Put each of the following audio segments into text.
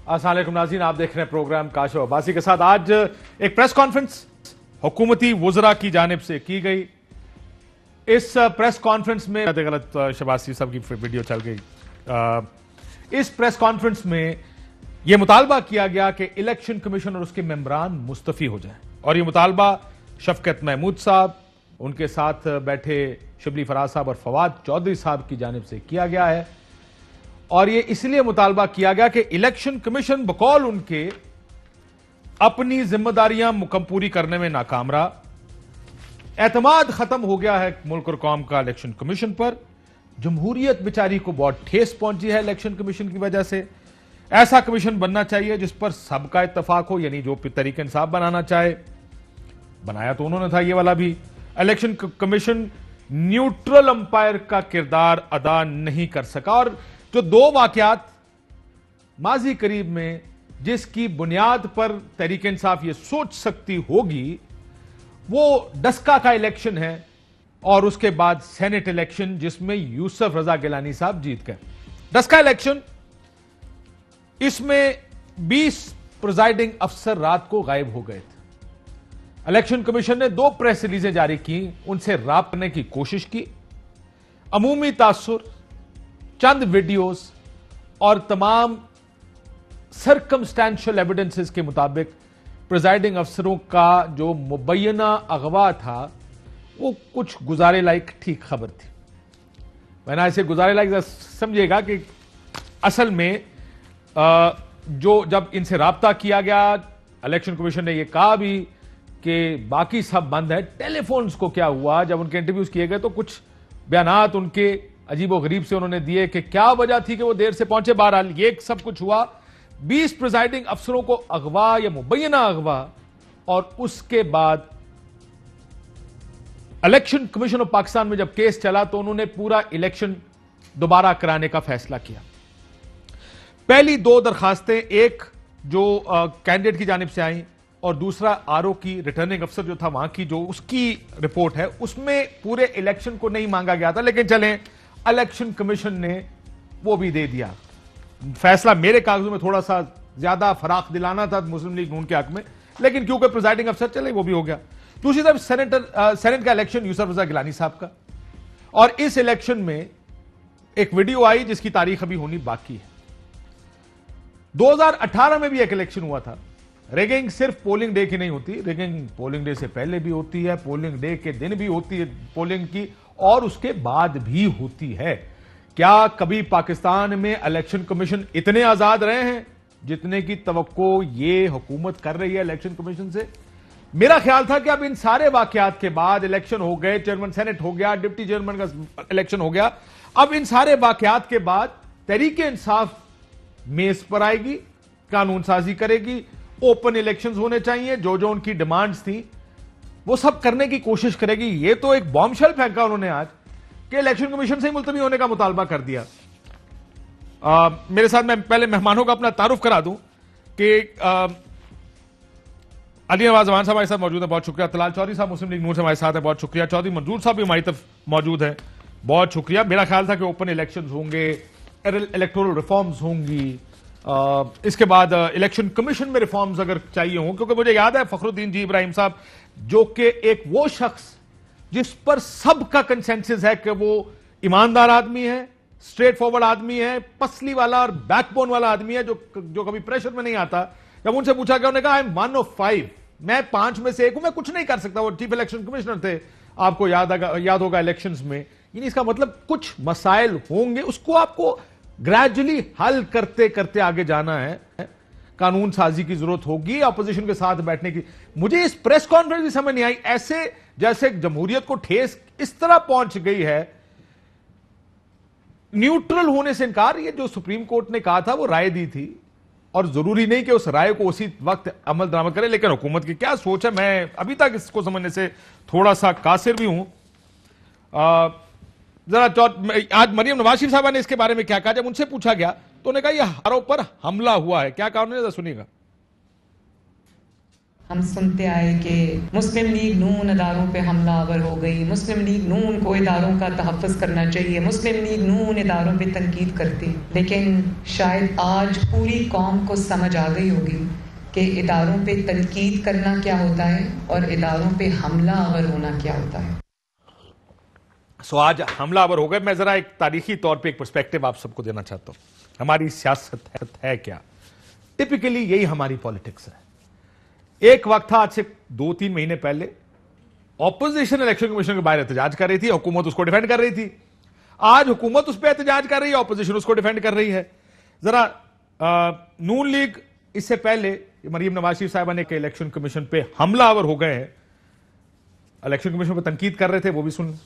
अस्सलाम वालेकुम नाज़रीन, आप देख रहे हैं प्रोग्राम काशिफ अब्बासी के साथ। आज एक प्रेस कॉन्फ्रेंस हुकूमती वुज़रा की जानिब से की गई। इस प्रेस कॉन्फ्रेंस में गलत शहबाज साहब की वीडियो चल गई। इस प्रेस कॉन्फ्रेंस में यह मुतालबा किया गया कि इलेक्शन कमीशन और उसके मेंबरान मुस्तफी हो जाएं, और यह मुतालबा शफकत महमूद साहब, उनके साथ बैठे शिबली फराज साहब और फवाद चौधरी साहब की जानिब से किया गया है। और यह इसलिए मुतालबा किया गया कि इलेक्शन कमीशन बकौल उनके अपनी जिम्मेदारियां पूरी करने में नाकाम रहा। एतमाद खत्म हो गया है मुल्क और कौम का इलेक्शन कमीशन पर। जमहूरियत बेचारी को बहुत ठेस पहुंची है इलेक्शन कमीशन की वजह से। ऐसा कमीशन बनना चाहिए जिस पर सबका इत्तफाक हो, यानी जो तरीके इंसाफ बनाना चाहे, बनाया तो उन्होंने था ये वाला भी। इलेक्शन कमीशन न्यूट्रल अंपायर का किरदार अदा नहीं कर सका। और जो दो वाकयात माजी करीब में जिसकी बुनियाद पर तहरीक इंसाफ ये सोच सकती होगी, वो डस्का का इलेक्शन है और उसके बाद सेनेट इलेक्शन जिसमें यूसुफ रजा गिलानी साहब जीत गए। डस्का इलेक्शन, इसमें 20 प्रिजाइडिंग अफसर रात को गायब हो गए थे। इलेक्शन कमीशन ने 2 प्रेस रिलीजें जारी की, उनसे राब्ता करने की कोशिश की। अमूमी तासुर, चंद वीडियोस और तमाम सर्कमस्टेंशियल एविडेंसेस के मुताबिक प्रिजाइडिंग अफसरों का जो मुबैना अगवा था वो कुछ गुजारे लायक ठीक खबर थी। मैंने ऐसे गुजारे लायक समझिएगा कि असल में जो जब इनसे राब्ता किया गया, इलेक्शन कमीशन ने यह कहा भी कि बाकी सब बंद है। टेलीफोन्स को क्या हुआ, जब उनके इंटरव्यूज किए गए तो कुछ बयानात उनके अजीबो गरीब से उन्होंने दिए कि क्या वजह थी कि वो देर से पहुंचे। बहरहाल ये सब कुछ हुआ। 20 प्रिजाइडिंग अफसरों को अगवा या मुबैना अगवा, और उसके बाद इलेक्शन कमीशन ऑफ पाकिस्तान में जब केस चला तो उन्होंने पूरा इलेक्शन दोबारा कराने का फैसला किया। पहली 2 दरखास्तें, एक जो कैंडिडेट की जानिब से आई और दूसरा आरओ की, रिटर्निंग अफसर जो था वहां की, जो उसकी रिपोर्ट है उसमें पूरे इलेक्शन को नहीं मांगा गया था, लेकिन चलें इलेक्शन कमीशन ने वो भी दे दिया। फैसला मेरे कागजों में थोड़ा सा ज्यादा फराख दिलाना था मुस्लिम लीग नून के हक में, लेकिन क्योंकि प्रिजाइडिंग अफसर चले वो भी हो गया। दूसरी तरफ सेनेट का इलेक्शन यूसुफ रजा गिलानी साहब का, और इस इलेक्शन में एक वीडियो आई जिसकी तारीख अभी होनी बाकी है। 2018 में भी एक इलेक्शन हुआ था। रिगिंग सिर्फ पोलिंग डे की नहीं होती, रिगिंग पोलिंग डे से पहले भी होती है, पोलिंग डे के दिन भी होती है पोलिंग की, और उसके बाद भी होती है। क्या कभी पाकिस्तान में इलेक्शन कमीशन इतने आजाद रहे हैं जितने की तवक्को ये हुकूमत कर रही है इलेक्शन कमीशन से? मेरा ख्याल था कि अब इन सारे वाकयात के बाद इलेक्शन हो गए, चेयरमैन सेनेट हो गया, डिप्टी चेयरमैन का इलेक्शन हो गया, अब इन सारे वाकयात के बाद तहरीक इंसाफ मेज पर आएगी, कानून साजी करेगी, ओपन इलेक्शंस होने चाहिए, जो जो उनकी डिमांड्स थी वो सब करने की कोशिश करेगी। ये तो एक बॉम्बशेल फेंका उन्होंने आज कि इलेक्शन कमीशन से ही मुलतवी होने का मुतालबा कर दिया। मेरे साथ, मैं पहले मेहमानों का अपना तारुफ करा दूं कि अली नवाज जमान साहब हमारे साथ मौजूद है, बहुत शुक्रिया। तलाल चौधरी साहब मुस्लिम लीग नून से हमारे साथ है, बहुत शुक्रिया। चौधरी मंजूर साहब भी हमारी तरफ मौजूद है, बहुत शुक्रिया। मेरा ख्याल था कि ओपन इलेक्शंस होंगे, इलेक्टोरल रिफॉर्म्स होंगी, इसके बाद इलेक्शन कमीशन में रिफॉर्म्स अगर चाहिए हों, क्योंकि मुझे याद है फखरुद्दीन जी इब्राहिम साहब, जो कि एक वो शख्स जिस पर सबका कंसेंसस है कि वो ईमानदार आदमी है, स्ट्रेट फॉरवर्ड आदमी है, पसली वाला और बैकबोन वाला आदमी है, जो कभी प्रेशर में नहीं आता। जब उनसे पूछा गया, उन्होंने कहा आई एम 1 of 5, मैं 5 में से 1 हूं, मैं कुछ नहीं कर सकता। वो चीफ इलेक्शन कमिश्नर थे, आपको याद होगा इलेक्शंस में। यानी इसका मतलब कुछ मसाइल होंगे, उसको आपको ग्रेजुअली हल करते करते आगे जाना है। कानून साजी की जरूरत होगी, अपोजिशन के साथ बैठने की। मुझे इस प्रेस कॉन्फ्रेंस की समझ नहीं आई, ऐसे जैसे जमहूरियत को ठेस इस तरह पहुंच गई है, न्यूट्रल होने से इनकार। ये जो सुप्रीम कोर्ट ने कहा था वो राय दी थी, और जरूरी नहीं कि उस राय को उसी वक्त अमल दरामद करें, लेकिन हुकूमत की क्या सोच है, मैं अभी तक इसको समझने से थोड़ा सा कासिर भी हूं। जरा आज मरियम नवाज शरीफ साहबा ने इसके बारे में क्या कहा, जब उनसे पूछा गया तो उन्होंने कहा यह हमारों पर हमला हुआ है। क्या कहा उन्होंने, सुनिएगा। हम सुनते आए कि मुस्लिम लीग नून इदारों पे हमलावर हो गई, मुस्लिम लीग नून को इदारों का तहफ़्फ़ुज़ करना चाहिए, मुस्लिम लीग नून इदारों पे तनकीद करती। लेकिन शायद आज पूरी कौम को समझ आ गई होगी कि इदारों पे तनकीद करना क्या होता है और इदारों पे हमलावर होना क्या होता है। सो आज हमलावर हो गए। मैं जरा एक तारीखी तौर पे एक पर्सपेक्टिव आप सबको देना चाहता हूं। हमारी सियासत है क्या? टिपिकली यही हमारी पॉलिटिक्स है। एक वक्त था, आज से 2-3 महीने पहले, ऑपोजिशन इलेक्शन कमीशन के बाहर एहतजाज कर रही थी, हुकूमत उसको डिफेंड कर रही थी। आज हुकूमत उस पर एहतजाज कर रही है, ऑपोजिशन उसको डिफेंड कर रही है। जरा नून लीग इससे पहले मरियम नवाज शरीफ साहिबा ने इलेक्शन कमीशन पे हमलावर हो गए हैं, इलेक्शन कमीशन पर तनकीद कर रहे थे, वो भी सुन।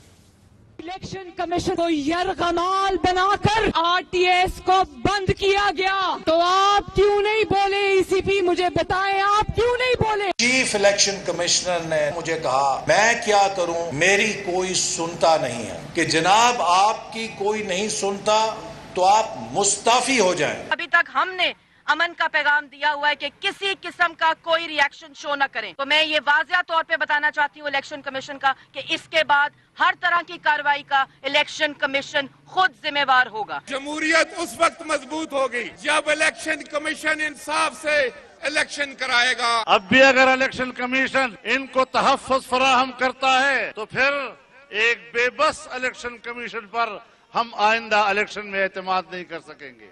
इलेक्शन कमीशन को यरगमाल बनाकर आरटीएस को बंद किया गया, तो आप क्यों नहीं बोले? ईसीपी मुझे बताएं, आप क्यों नहीं बोले? चीफ इलेक्शन कमिश्नर ने मुझे कहा, मैं क्या करूं, मेरी कोई सुनता नहीं है। कि जनाब आपकी कोई नहीं सुनता तो आप मुस्ताफी हो जाएं। अभी तक हमने अमन का पैगाम दिया हुआ है कि किसी किस्म का कोई रिएक्शन शो न करें। तो मैं ये वाज़िया तौर पे बताना चाहती हूँ इलेक्शन कमीशन का कि इसके बाद हर तरह की कार्रवाई का इलेक्शन कमीशन खुद जिम्मेवार होगा। जमहूरियत उस वक्त मजबूत होगी जब इलेक्शन कमीशन इंसाफ से इलेक्शन कराएगा। अब भी अगर इलेक्शन कमीशन इनको तहफ़्फ़ुज़ फराहम करता है तो फिर एक बेबस इलेक्शन कमीशन पर हम आइंदा इलेक्शन में एतमाद नहीं कर सकेंगे।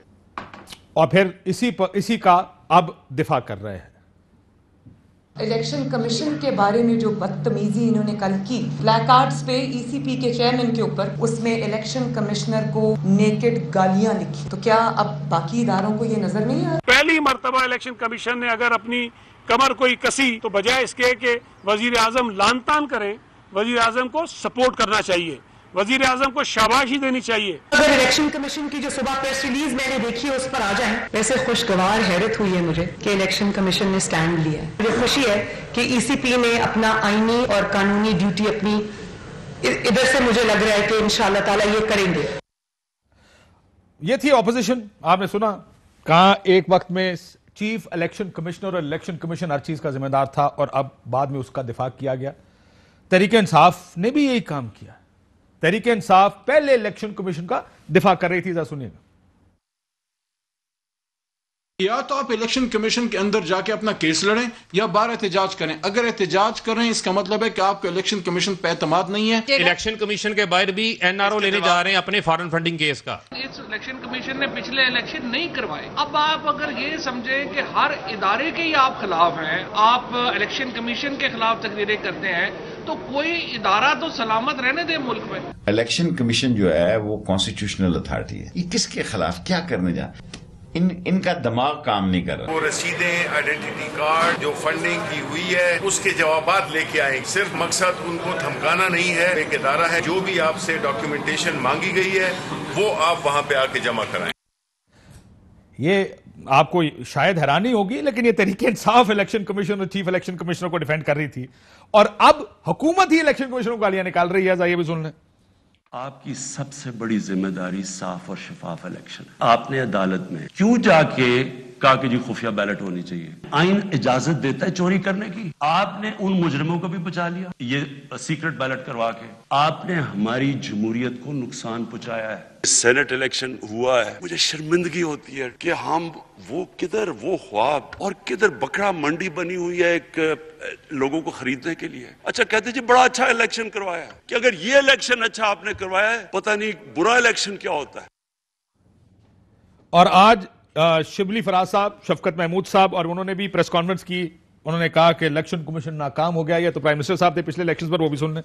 और फिर इसी का अब दिफा कर रहे हैं। इलेक्शन कमीशन के बारे में जो बदतमीजी इन्होंने कल की, प्लैकार्ड्स पे ईसीपी के चेयरमैन के ऊपर, उसमें इलेक्शन कमिश्नर को नेकेड गालियां लिखी, तो क्या अब बाकी इदारों को ये नजर नहीं आ रहा? पहली मर्तबा इलेक्शन कमीशन ने अगर अपनी कमर कोई कसी तो बजाय इसके कि वजीर आजम लानतान करें, वजीर आजम को सपोर्ट करना चाहिए, वजीर आजम को शाबाशी देनी चाहिए। अगर इलेक्शन कमीशन की जो सुबह प्रेस रिलीज मैंने देखी है उस पर आ जाए, वैसे खुशगवार हैरत हुई है मुझे कि इलेक्शन कमीशन ने स्टैंड लिया है। मुझे खुशी है कि ईसीपी ने अपना आईनी और कानूनी ड्यूटी अपनी इधर से, मुझे लग रहा है कि इंशाअल्लाह ताला ये करेंगे। ये थी ऑपोजिशन। आपने सुना कहा एक वक्त में चीफ इलेक्शन कमिश्नर और इलेक्शन कमीशन हर चीज का जिम्मेदार था और अब बाद में उसका दिफा किया गया। तहरीक इंसाफ ने भी यही काम किया। तहरीक इंसाफ पहले इलेक्शन कमीशन का दिफा कर रही थी, जरा सुनिएगा। या तो आप इलेक्शन कमीशन के अंदर जाके अपना केस लड़ें या बाहर एहतजाज करें। अगर एहतजाज कर रहे हैं इसका मतलब है कि आपको इलेक्शन कमीशन पे एतमाद नहीं है। इलेक्शन कमीशन के बाहर भी एनआरओ लेने जा रहे हैं अपने फॉरेन फंडिंग केस का। इस इलेक्शन कमीशन ने पिछले इलेक्शन नहीं करवाए। अब आप अगर ये समझे कि हर इदारे के ही आप खिलाफ हैं, आप इलेक्शन कमीशन के खिलाफ तकरीरें करते हैं, तो कोई इदारा तो सलामत रहने दे मुल्क में। इलेक्शन कमीशन जो है वो कॉन्स्टिट्यूशनल अथॉरिटी है। ये किसके खिलाफ क्या करने जा, इनका दिमाग काम नहीं कर रहा। वो रसीदें, आइडेंटिटी कार्ड, जो फंडिंग की हुई है उसके जवाबात लेके आए। सिर्फ मकसद उनको धमकाना नहीं है। एक इदारा है, जो भी आपसे डॉक्यूमेंटेशन मांगी गई है वो आप वहां पे आके जमा कराएं। ये आपको शायद हैरानी होगी, लेकिन ये तरीके इंसाफ इलेक्शन कमीशन और चीफ इलेक्शन कमिश्नर को डिफेंड कर रही थी और अब हुकूमत ही इलेक्शन कमिश्नर को गालियां निकाल रही है। जाइए भी सुन लें। आपकी सबसे बड़ी जिम्मेदारी साफ और शफाफ इलेक्शन है। आपने अदालत में क्यों जाके कहा कि जी खुफिया बैलेट होनी चाहिए? आइन इजाजत देता है चोरी करने की। आपने उन मुजरिमों को भी बचा लिया ये सीक्रेट बैलेट करवा के। आपने हमारी जमहूरियत को नुकसान पहुंचाया है। सेनेट इलेक्शन हुआ है, मुझे शर्मिंदगी होती है कि हम वो किधर वो ख्वाब और किधर बकरा मंडी बनी हुई है एक लोगों को खरीदने के लिए। अच्छा कहते जी बड़ा अच्छा इलेक्शन करवाया है, कि अगर ये इलेक्शन अच्छा आपने करवाया है, पता नहीं बुरा इलेक्शन क्या होता है। और आज शिबली फराज साहब, शफकत महमूद साहब, और उन्होंने भी प्रेस कॉन्फ्रेंस की। उन्होंने कहा कि इलेक्शन कमीशन नाकाम हो गया। ये तो प्राइम मिनिस्टर साहब थे पिछले इलेक्शन पर, वो भी सुन लें।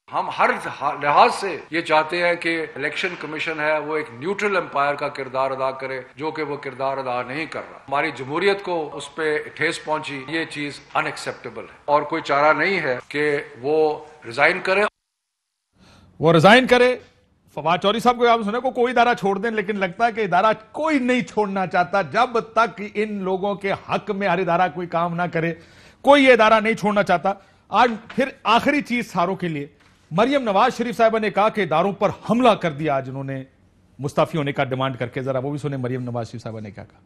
हम हर लिहाज से ये चाहते हैं कि इलेक्शन कमीशन है वो एक न्यूट्रल एम्पायर का किरदार अदा करे, जो कि वो किरदार अदा नहीं कर रहा। हमारी जमहूरियत को उस पर ठेस पहुंची, ये चीज अनएक्सेप्टेबल है और कोई चारा नहीं है कि वो रिजाइन करे। वो रिजाइन करे। फवाद चौधरी साहब को आप सुने को कोई इदारा छोड़ दें, लेकिन लगता है कि इदारा कोई नहीं छोड़ना चाहता जब तक इन लोगों के हक में हर इदारा कोई काम ना करे। कोई ये इदारा नहीं छोड़ना चाहता। आज फिर आखिरी चीज सारों के लिए, मरियम नवाज शरीफ साहिबा ने कहा कि इदारों पर हमला कर दिया आज उन्होंने मुस्ताफी होने का डिमांड करके। जरा वो भी सुने मरियम नवाज शरीफ साहिबा ने क्या कहा।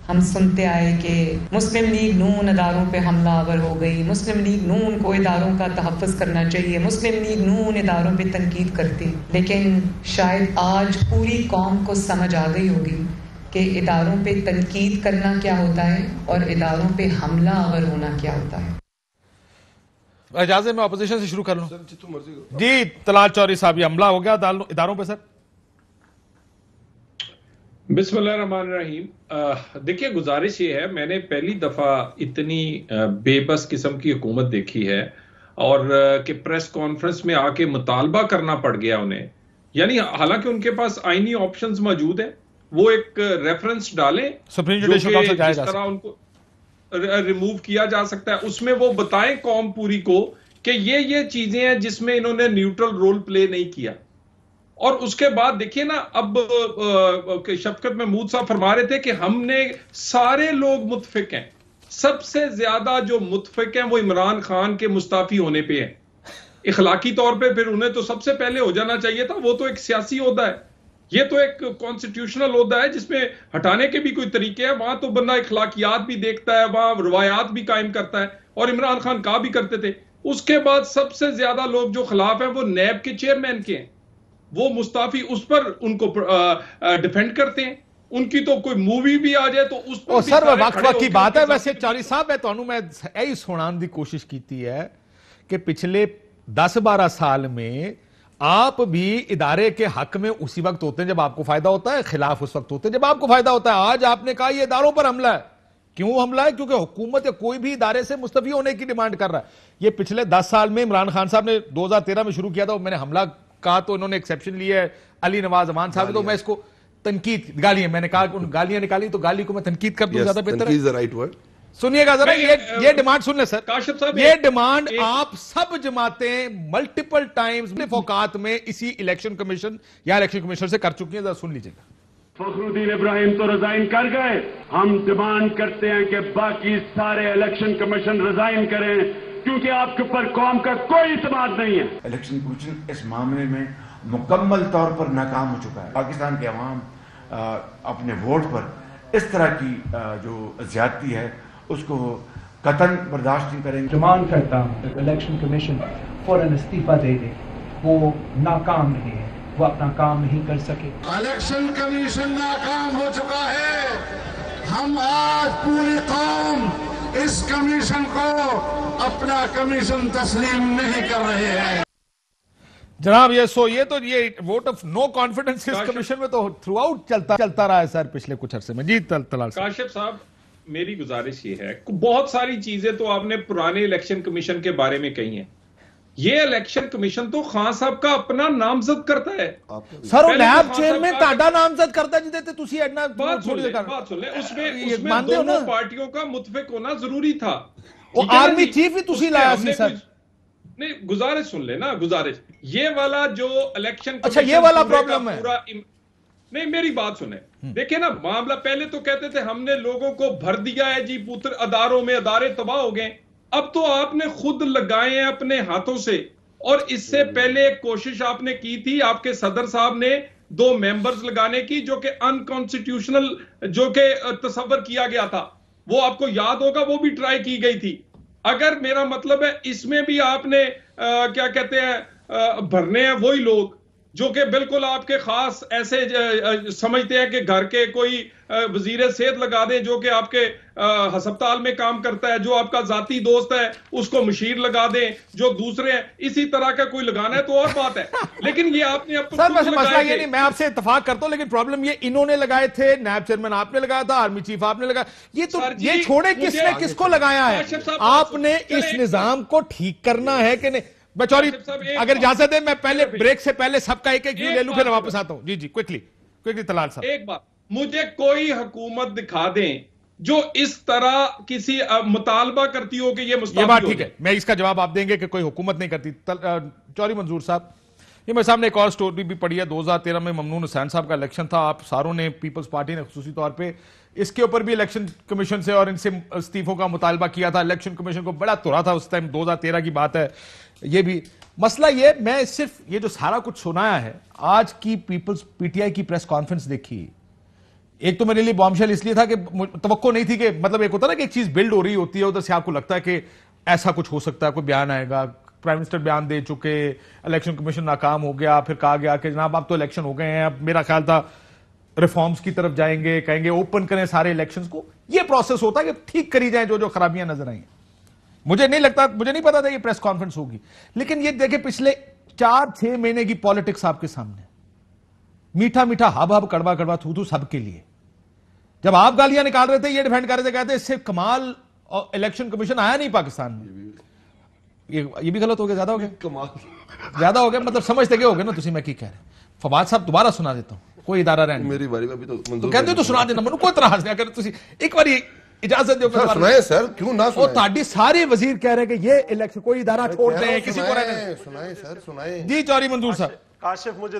हम सुनते आए कि मुस्लिम लीग नून इदारों पे हमलावर हो गई, मुस्लिम लीग नून को इदारों का तहफ़्फ़ुज़ करना चाहिए, मुस्लिम लीग नून इदारों पे तनकीद करती। लेकिन शायद आज पूरी कौम को समझ आ गई होगी कि इदारों पे तनकीद करना क्या होता है और इदारों पे हमलावर होना क्या होता है। इजाज़त में अपोजिशन से शुरू कर लूं जी। तलाल चौधरी साहब, ये हमला हो गया इदारों पे सर? बिस्मिल्लाहिर्रहमानिर्रहीम। देखिए, गुजारिश ये है, मैंने पहली दफा इतनी बेबस किस्म की हुकूमत देखी है और कि प्रेस कॉन्फ्रेंस में आके मुतालबा करना पड़ गया उन्हें, यानी हालांकि उनके पास आईनी ऑप्शंस मौजूद है, वो एक रेफरेंस डालें सुप्रीम जुडिशल काउंसिल जिस तरह उनको रिमूव किया जा सकता है, उसमें वो बताएं कौम पूरी को कि ये चीजें हैं जिसमें इन्होंने न्यूट्रल रोल प्ले नहीं किया। और उसके बाद देखिए ना, अब शफकत महमूद साहब फरमा रहे थे कि हमने सारे लोग मुतफिक हैं, सबसे ज्यादा जो मुतफिक हैं वो इमरान खान के मुस्ताफी होने पे है। इखलाकी तौर पे फिर उन्हें तो सबसे पहले हो जाना चाहिए था, वो तो एक सियासी ओहदा है, ये तो एक कॉन्स्टिट्यूशनल ओहदा है जिसमें हटाने के भी कोई तरीके हैं। वहां तो बंदा इखलाकियात भी देखता है, वहां रवायात भी कायम करता है, और इमरान खान कहा भी करते थे। उसके बाद सबसे ज्यादा लोग जो खिलाफ हैं वो नैब के चेयरमैन के हैं, वो मुस्ताफी उस पर उनको डिफेंड करते हैं। उनकी तो कोई मूवी भी आ जाए तो उस पर सर वक्त की बात है। वैसे चौधरी साहब, मैं यही सुनाने की कोशिश की है कि पिछले 10-12 साल में आप भी इदारे के हक में उसी वक्त होते हैं जब आपको फायदा होता है, खिलाफ उस वक्त होते हैं जब आपको फायदा होता है। आज आपने कहा ये इदारों पर हमला है। क्यों हमला है? क्योंकि हुकूमत या कोई भी इदारे से मुस्तफी होने की डिमांड कर रहा है। ये पिछले 10 साल में इमरान खान साहब ने 2013 में शुरू किया था, मैंने हमला कहा तो इन्होंने एक्सेप्शन लिया है। अली नवाज अमान साहब, तो मैं इसको तनकीद, गालियां, मैंने कहा गालियां निकाली तो गाली को मैं तनकीद कर दूं, ज्यादा बेहतर है। Right word. सुनिएगा जरा, ये डिमांड सुन ले सर, काशिफ साहब, ये डिमांड आप सब जमातें मल्टीपल टाइम्स औकात में इसी इलेक्शन कमीशन या इलेक्शन कमीशनर से कर चुकी हैं। जरा सुन लीजिएगा। फखरुद्दीन इब्राहिम तो रिजाइन कर गए, हम डिमांड करते हैं कि बाकी सारे इलेक्शन कमीशन रिजाइन करें, क्योंकि आपके ऊपर कौम का कोई इत्मीनान नहीं है। इलेक्शन कमीशन इस मामले में मुकम्मल तौर पर नाकाम हो चुका है। पाकिस्तान के अवाम अपने वोट पर इस तरह की जो ज्यादती है उसको कतन बर्दाश्त नहीं करेंगे। डिमांड करता हूँ इलेक्शन कमीशन फौरन इस्तीफा दे दे, वो नाकाम नहीं है, वो अपना काम नहीं कर सके। इलेक्शन कमीशन नाकाम हो चुका है। हम आज पूरी कौम इस कमीशन को अपना कमीशन तस्लीम नहीं कर रहे हैं। जनाब, ये वोट ऑफ नो कॉन्फिडेंस इस कमीशन में तो थ्रू आउट चलता रहा है सर पिछले कुछ अरसे में। जी तलाल काशिफ साहब, मेरी गुजारिश ये है, बहुत सारी चीजें तो आपने पुराने इलेक्शन कमीशन के बारे में कही हैं। ये इलेक्शन कमीशन तो खान साहब का अपना नामजद करता है सर, वो नैब चेयरमैन ताड़ा नामजद करता है जिदे तुसी एडना बात सुन ले। उसमें दोनों पार्टियों का मुतफिक होना जरूरी था। वो आर्मी चीफ ही तुसी लाया सी सर। नहीं, गुजारिश सुन ले ना, गुजारिश। ये वाला जो इलेक्शन, अच्छा ये वाला प्रॉब्लम है। नहीं, मेरी बात सुने। देखिए ना, मामला पहले तो कहते थे हमने लोगों को भर दिया है जी पुत्र अदारों में, अदारे तबाह हो गए। अब तो आपने खुद लगाए हैं अपने हाथों से। और इससे पहले एक कोशिश आपने की थी, आपके सदर साहब ने 2 मेंबर्स लगाने की, जो कि अनकॉन्स्टिट्यूशनल, जो कि तस्वर किया गया था, वो आपको याद होगा, वो भी ट्राई की गई थी। अगर मेरा मतलब है इसमें भी आपने क्या कहते हैं भरने हैं वही लोग जो कि बिल्कुल आपके खास ऐसे समझते हैं कि घर के कोई वजीर सेहत लगा दें जो कि आपके हस्पताल में काम करता है, जो आपका जाती दोस्त है उसको मशीर लगा दें, जो दूसरे हैं इसी तरह का कोई लगाना है तो और बात है। लेकिन ये आपने सर वैसे मसला ये नहीं, मैं आपसे इत्तेफाक करता हूं, लेकिन प्रॉब्लम ये इन्होंने लगाए थे, नैब चेयरमैन आपने लगाया था, आर्मी चीफ आपने लगाया। ये तो ये छोड़े किसने किसको लगाया है? आपने इस निजाम को ठीक करना है कि नहीं? बचौरी, अगर इजाजत है मैं पहले ब्रेक से पहले सबका एक व्यू ले लूं, फिर वापस आता हूं। जी क्विकली तलाल साहब। एक बात, मुझे कोई हुकूमत दिखा दें जो इस तरह किसी मुतालबा करती हो कि ये बात ठीक है, मैं इसका जवाब आप देंगे कि कोई हुकूमत नहीं करती। चौधरी मंजूर साहब, ये मेरे सामने एक और स्टोरी भी पड़ी है। 2013 में ममनून हुसैन साहब का इलेक्शन था, आप सारों ने, पीपल्स पार्टी ने खुसूसी तौर पे इसके ऊपर भी इलेक्शन कमीशन से और इनसे इस्तीफों का मुतालबा किया था। इलेक्शन कमीशन को बड़ा तुरा था उस टाइम, 2013 की बात है। ये भी मसला ये, मैं सिर्फ ये जो सारा कुछ सुनाया है, आज की पीपल्स पीटीआई की प्रेस कॉन्फ्रेंस देखी, एक तो मेरे लिए बॉम्बशेल इसलिए था कि तवक्को नहीं थी कि मतलब एक होता ना कि एक चीज बिल्ड हो रही होती है, उधर से आपको लगता है कि ऐसा कुछ हो सकता है, कोई बयान आएगा, प्राइम मिनिस्टर बयान दे चुके, इलेक्शन कमीशन नाकाम हो गया, फिर कहा गया कि जनाब अब तो इलेक्शन हो गए हैं, अब मेरा ख्याल था रिफॉर्म्स की तरफ जाएंगे, कहेंगे ओपन करें सारे इलेक्शंस को। ये प्रोसेस होता है कि ठीक करी जाए जो जो खराबियां नजर आई। मुझे नहीं पता था ये प्रेस कॉन्फ्रेंस होगी, लेकिन ये देखे पिछले 4-6 महीने की पॉलिटिक्स आपके सामने, मीठा मीठा हब हब कड़वा कड़वा थू थू सबके लिए। जब आप गालियां निकाल रहे थे, ये डिफेंड कर रहे थे, कहते इससे कमाल इलेक्शन कमीशन आया नहीं पाकिस्तान में। ये भी गलत हो गया, ज्यादा हो गया, कमाल ज्यादा हो गया, मतलब समझते गए हो गए ना तुसी मैं की कह रहे। फवाद साहब दोबारा सुना देता हूं, कोई इदारा रहने मेरी बारी में अभी तो कहते तो सुना देना, मैं कोई इतराज नहीं, अगर तुसी एक बार इजाजत दो सुनाए सर, क्यों ना सुनाए। और ताड़ी सारे वजीर कह रहे हैं कि ये इलेक्शन कोई इदारा छोड़ दें, किसी को रहने सुनाए सर, सुनाए जी। चौधरी मंजूर साहब। काशिफ मुझे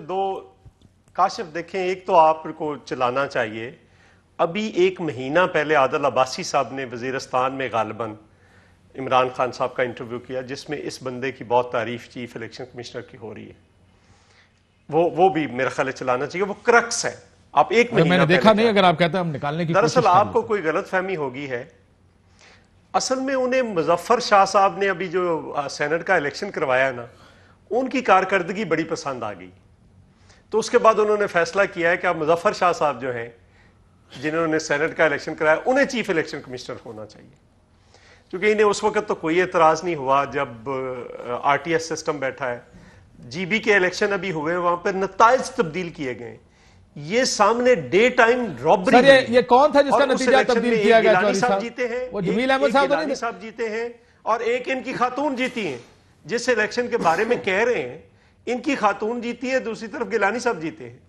काशिफ देखें, एक तो आपको चलाना चाहिए, अभी 1 महीना पहले आदिल अब्बासी साहब ने वजीरिस्तान में गालिबन इमरान खान साहब का इंटरव्यू किया, जिसमें इस बंदे की बहुत तारीफ चीफ इलेक्शन कमिश्नर की हो रही है। वो भी मेरा ख्याल चलाना चाहिए, वो क्रक्स है। आप 1 महीना मैंने देखा नहीं, अगर आप कहते हैं हम निकालने की दरअसल आपको कोई गलतफहमी होगी है। असल में उन्हें मुजफ्फर शाह साहब ने अभी जो सेनेट का इलेक्शन करवाया ना, उनकी कारकर्दगी बड़ी पसंद आ गई, तो उसके बाद उन्होंने फैसला किया है कि अब मुजफ्फर शाह साहब जो हैं जिन्होंने सेनेट का इलेक्शन कराया, उन्हें चीफ इलेक्शन कमिश्नर होना चाहिए, क्योंकि इन्हें उस वक्त तो कोई एतराज नहीं हुआ जब आरटीएस सिस्टम बैठा है। जीबी के इलेक्शन अभी हुए, वहां पर नताइज तब्दील किए गए, ये सामने डे टाइम रॉबरी। ये कौन था जिसका नतीजा तब्दील किया गया? गिलानी साहब जीते हैं, वो जमील अहमद साहब जीते हैं, और एक इनकी खातून जीती हैं। जिस इलेक्शन के बारे में कह रहे हैं, इनकी खातून जीती है, दूसरी तरफ गिलानी साहब जीते हैं।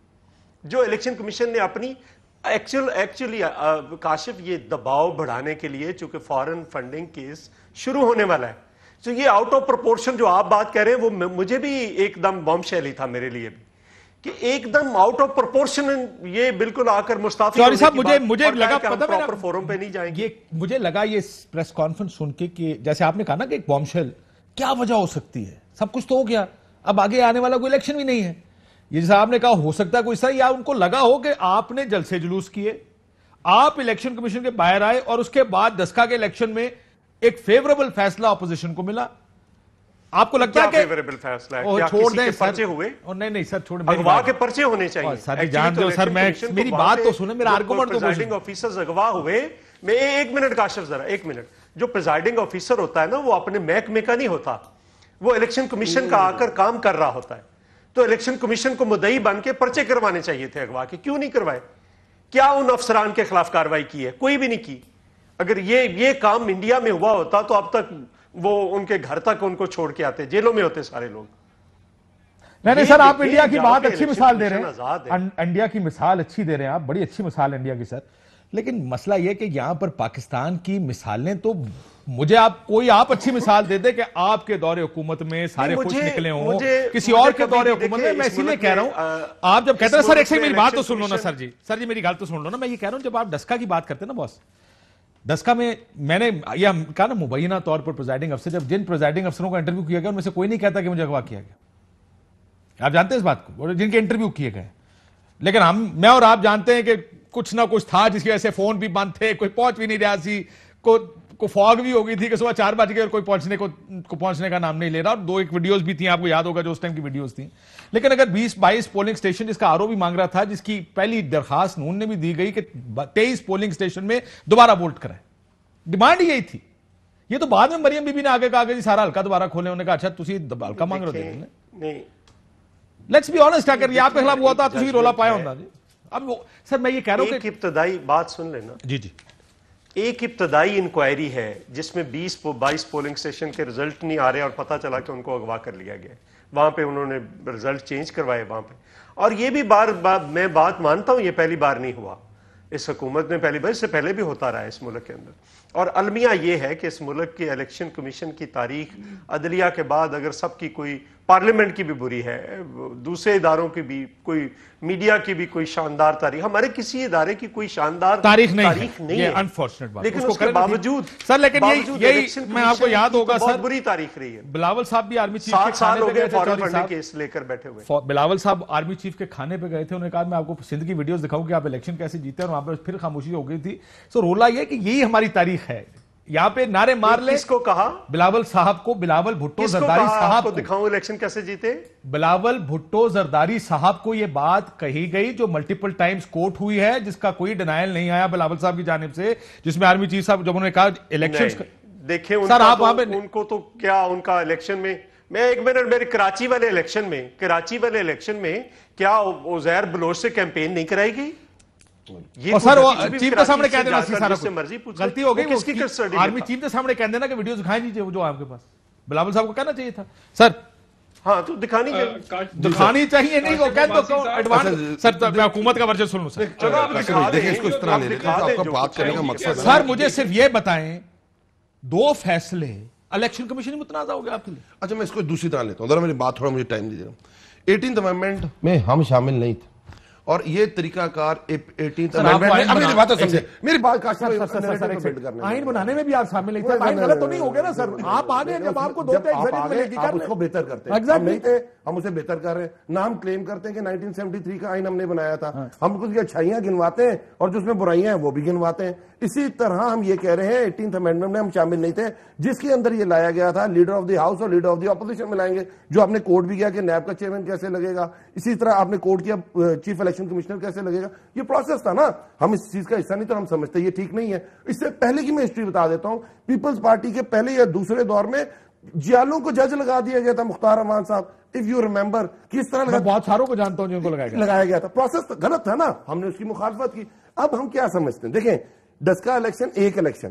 जो इलेक्शन कमीशन ने अपनी एक्चुअली काशिफ ये दबाव बढ़ाने के लिए, चूंकि फॉरेन फंडिंग केस शुरू होने वाला है, तो ये आउट ऑफ प्रोपोर्शन जो आप बात कह रहे हैं, वो मुझे भी एकदम बॉम्बशेल ही था मेरे लिए भी, कि एकदम आउट ऑफ प्रोपोर्शन ये बिल्कुल आकर मुस्ताफी। सॉरी साहब, मुझे लगा पता प्रॉपर फोरम पे नहीं जाएंगे। मुझे लगा ये प्रेस कॉन्फ्रेंस सुन के कि जैसे आपने कहा ना कि एक बॉम्बशेल, क्या वजह हो सकती है, सब कुछ तो हो गया, अब आगे आने वाला कोई इलेक्शन भी नहीं है। ये जैसा आपने कहा हो सकता है कोई सही, या उनको लगा हो कि आपने जलसे जुलूस किए, आप इलेक्शन कमीशन के बाहर आए, और उसके बाद दस्का के इलेक्शन में एक फेवरेबल फैसला ऑपोजिशन को मिला। आपको लगता है कि फेवरेबल फैसला है? क्या छोड़ दें पर्चे हुए? नहीं सर, छोड़, अगवा के पर्चे होने चाहिए। सर जान दो सर, मेरी बात तो सुने, मेरा आर्गुमेंट तो प्रिजाइडिंग ऑफिसर्स अगवा हुए। मैं 1 मिनट काशिफ, जरा 1 मिनट। जो प्रिजाइडिंग ऑफिसर होता है ना, वो अपने महकमे का नहीं होता, वो इलेक्शन कमीशन का आकर काम कर रहा होता है। तो इलेक्शन कमीशन को मुद्दई बन के पर्चे करवाने चाहिए थे अगवा के, क्यों नहीं करवाए? क्या उन अफसरान के खिलाफ कार्रवाई की है? कोई भी नहीं की। अगर ये काम इंडिया में हुआ होता तो अब तक वो उनके घर तक उनको छोड़ के आते, जेलों में होते सारे लोग। नहीं सर, आप इंडिया की बात अच्छी मिसाल दे रहे हैं, इंडिया की मिसाल अच्छी दे रहे हैं आप, बड़ी अच्छी मिसाल इंडिया की सर। लेकिन मसला यह कि यहां पर पाकिस्तान की मिसालें तो मुझे आप अच्छी मिसाल दे दे कि आपके दौरे हुकूमत में सारे खुश निकले हों, किसी और के दौरे हुकूमत में। मैं इसीलिए कह रहा हूं, आप जब कहते हैं सर, एक सेकंड मेरी बात तो सुन लो ना सर जी मेरी बात तो सुन लो ना। मैं ये कह रहा हूं, जब आप डस्का की बात करते हैं ना बॉस, डस्का में मैंने यह कहा ना, मुबैना तौर पर प्रिजाइडिंग अफसर, जब जिन प्रिजाइडिंग अफसरों का इंटरव्यू किया गया उनमें से कोई नहीं कहता कि मुझे अगवा किया गया। आप जानते हैं इस बात को, जिनके इंटरव्यू किए गए। लेकिन मैं और आप जानते हैं कि कुछ ना कुछ था जिसकी वजह से फोन भी बंद थे, कोई पहुंच भी नहीं रहा सी, को फॉग भी हो गई थी कि सुबह 4 बज गए और कोई पहुंचने का नाम नहीं ले रहा। और 2-1 वीडियोस भी थी, आपको याद होगा जो उस टाइम की वीडियोस थी। लेकिन अगर 20-22 पोलिंग स्टेशन, जिसका आरओ भी मांग रहा था, जिसकी पहली दरखास्त नून ने भी दी गई कि 23 पोलिंग स्टेशन में दोबारा वोट कराए, डिमांड यही थी। ये तो बाद में मरियम बीबी ने आगे कहा कि जी सारा हल्का दोबारा खोले। उन्होंने कहा अच्छा तुसी हल्का मांग रहे हो? नहीं, लेट्स बी ऑनेस्ट, अगर ये आपके खिलाफ हुआ था तुसी रोला पाया होता जी। अब सर मैं ये कह रहा हूं कि इब्तदाई बात सुन लेना जी। एक इब्तदाई इंक्वायरी है जिसमें 20-22 पोलिंग स्टेशन के रिजल्ट नहीं आ रहे और पता चला कि उनको अगवा कर लिया गया। वहां पे उन्होंने रिजल्ट चेंज करवाए वहां पे। और ये भी मैं बात मानता हूं, ये पहली बार नहीं हुआ इस हुकूमत में, पहली बार, इससे पहले भी होता रहा है इस मुल्क के अंदर। और अलमिया ये है कि इस मुल्क के इलेक्शन कमीशन की तारीख अदलिया के बाद अगर सबकी कोई पार्लियामेंट की भी बुरी है, दूसरे इदारों की भी, कोई मीडिया की भी कोई शानदार तारीख, हमारे किसी इदारे की कोई शानदार तारीख नहीं है, अनफॉर्चुनेट बात। लेकिन उसके बावजूद सर, लेकिन यही मैं आपको याद होगा सर, बुरी तारीख रही है। बिलावल साहब भी आर्मी चीफ 7 साल हो गए फॉरेन फंडिंग केस लेकर बैठे हुए। बिलावल साहब आर्मी चीफ के खाने पे गए थे, उन्होंने कहा मैं आपको सिंध की वीडियोस दिखाऊं कि आप इलेक्शन कैसे जीते, और वहां पर फिर खामोशी हो गई थी। सो रोला ये कि यही हमारी तारीख है, यहाँ पे नारे मार ले। किसको कहा? बिलावल साहब को, बिलावल भुट्टो जरदारी साहब को दिखाऊं इलेक्शन कैसे जीते। बिलावल भुट्टो जरदारी साहब को यह बात कही गई जो मल्टीपल टाइम्स कोर्ट हुई है, जिसका कोई डिनायल नहीं आया बिलावल साहब की जानिब से, जिसमें आर्मी चीफ साहब जब उन्होंने कहा इलेक्शन देखिए सर, आप उनको तो क्या उनका इलेक्शन में, मैं एक मिनट, मेरे कराची वाले इलेक्शन में क्या उजैर बलोच से कैंपेन नहीं कराई गई? ये सर वो चीफ के सामने कह देना सारा मर्जी पूछ, गलती हो गई, किसकी कस्टडी? आर्मी चीफ के सामने कह देना कि वीडियो दिखाई दीजिए जो आपके पास। बिलावल साहब को कहना चाहिए था सर। हाँ तो दिखानी चाहिए, नहीं वो कह दो एडवांस। सर मैं हुकूमत का वर्जन सुन लूं सर। चलो आप दिखा दें, इसको इस तरह ले लें, आपका बात करने का मकसद। सर मुझे सिर्फ ये बताएं, 2 फैसले इलेक्शन कमीशन में मुतनाज़ा हो गया आपके लिए। अच्छा मैं इसको दूसरी तरह लेता हूं, जरा मेरी बात थोड़ा मुझे टाइम दीजिएगा। 18th अमेंडमेंट में हम शामिल नहीं थे, और ये तरीकाकार 18th अमेंडमेंट, मेरी बात समझे, मेरी बात आइन बनाने में भी आप शामिल नहीं थे। आइन गलत तो नहीं हो गया ना सर? आप आ गए जब आपको 2 आप उसको बेहतर करते हैं, हम नहीं थे, हम उसे बेहतर कर रहे हैं ना। हम क्लेम करते हैं कि 1973 का आइन हमने बनाया था, हम कुछ अच्छाइयां गिनवाते हैं और जो उसमें बुराइयां हैं वो भी गिनवाते हैं। इसी तरह हम ये कह रहे हैं 18th अमेंडमेंट में हम शामिल नहीं थे, जिसके अंदर ये लाया गया था लीडर ऑफ द हाउस और लीडर ऑफ द ऑपोजिशन में लाएंगे, जो आपने कोर्ट भी किया कि नैब का चेयरमैन कैसे लगेगा, इसी तरह आपने कोर्ट किया चीफ इलेक्शन कमिश्नर कैसे लगेगा। ये प्रोसेस था ना, हम इस चीज का हिस्सा नहीं, तो हम समझते ये ठीक नहीं है। इससे पहले की मैं हिस्ट्री बता देता हूं, पीपल्स पार्टी के पहले या दूसरे दौर में जियालों को जज लगा दिया गया था, मुख्तार अमान साहब, इफ यू रिमेंबर, किस तरह बहुत सारों को जानता हूं जिनको लगाया गया था। प्रोसेस तो गलत था ना, हमने उसकी मुखालफत की। अब हम क्या समझते हैं, देखें 10 का इलेक्शन एक इलेक्शन